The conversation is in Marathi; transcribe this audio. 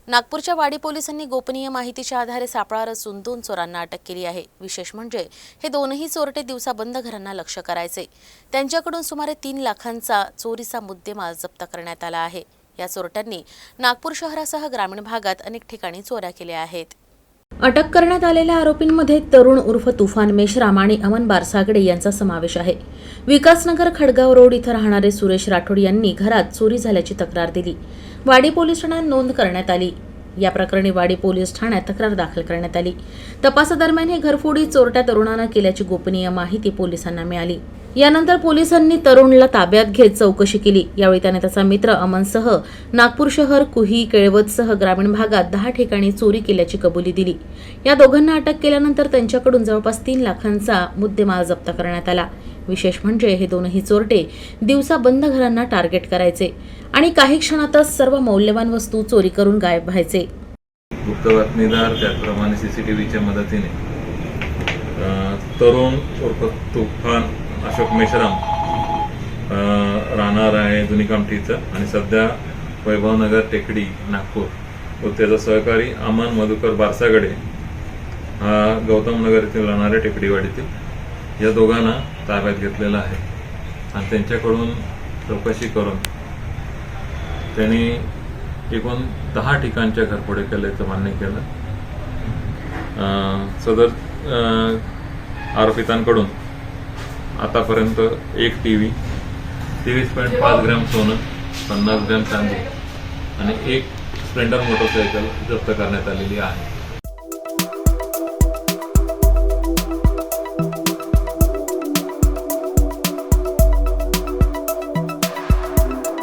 नागपूरच्या वाडी पोलिसांनी गोपनीय माहितीच्या आधारे सापळा रचून 2 चोरांना अटक केली आहे। विशेष म्हणजे हे दोनही चोरटे दिवसा बंद घरांना लक्ष्य करायचे। त्यांच्याकडून सुमारे 3 लाखांचा चोरीचा मुद्देमाल जप्त करण्यात आला आहे। या चोरट्यांनी नागपूर शहरासह ग्रामीण भागात अनेक ठिकाणी चोऱ्या केल्या आहेत। अटक करण्यात आलेल्या आरोपींमध्ये तरुण उर्फ तुफान मेश्राम आणि अमन बारसागडे यांचा समावेश आहे। विकासनगर खडगाव रोड इथं राहणारे सुरेश राठोड यांनी घरात चोरी झाल्याची तक्रार दिली। वाडी पोलीस ठाण्यात नोंद करण्यात आली। या प्रकरणी वाडी पोलीस ठाण्यात तक्रार दाखल करण्यात आली। तपासादरम्यान हे घरफोडी चोरट्या तरुणानं केल्याची गोपनीय माहिती पोलिसांना मिळाली। यानंतर पोलिसांनी तरुणला ताब्यात घेत चौकशी केली। यावेळी त्याने त्याचा मित्र अमनसह नागपूर शहर, कुही, केळवदसह ग्रामीण भागात 10 ठिकाणी चोरी केल्याची कबुली दिली। या दोघांना अटक केल्यानंतर त्यांच्याकडून जवळपास 3 लाखांचा मुद्देमाल जप्त करण्यात आला। विशेष म्हणजे हे दोनही चोरटे दिवसा बंद घरांना टार्गेट करायचे आणि काही क्षणातच सर्व मौल्यवान वस्तू चोरी करून गायब व्हायचे। गुप्त बातमीदार त्याचप्रमाणे सीसीटीव्हीच्या मदतीने तरुण उर्फ तुफान अशोक मेश्राम राहणार आहे जुनी कामठीचं आणि सध्या वैभवनगर टेकडी नागपूर व त्याचा सहकारी अमन मधुकर बारसागडे हा गौतम नगर येथील राहणाऱ्या टेकडीवाडीतील या दोघांना ताब्यात घेतलेला आहे आणि त्यांच्याकडून चौकशी करून त्यांनी एकूण 10 ठिकाणच्या घरफोडी केल्याचं मान्य केलं। सदर आरोपितांकडून आतापर्यंत एक टीव्ही, 23.5 ग्रॅम सोनं, 50 ग्रॅम चांदी आणि एक स्प्लेंडर मोटरसायकल जप्त करण्यात आलेली आहे।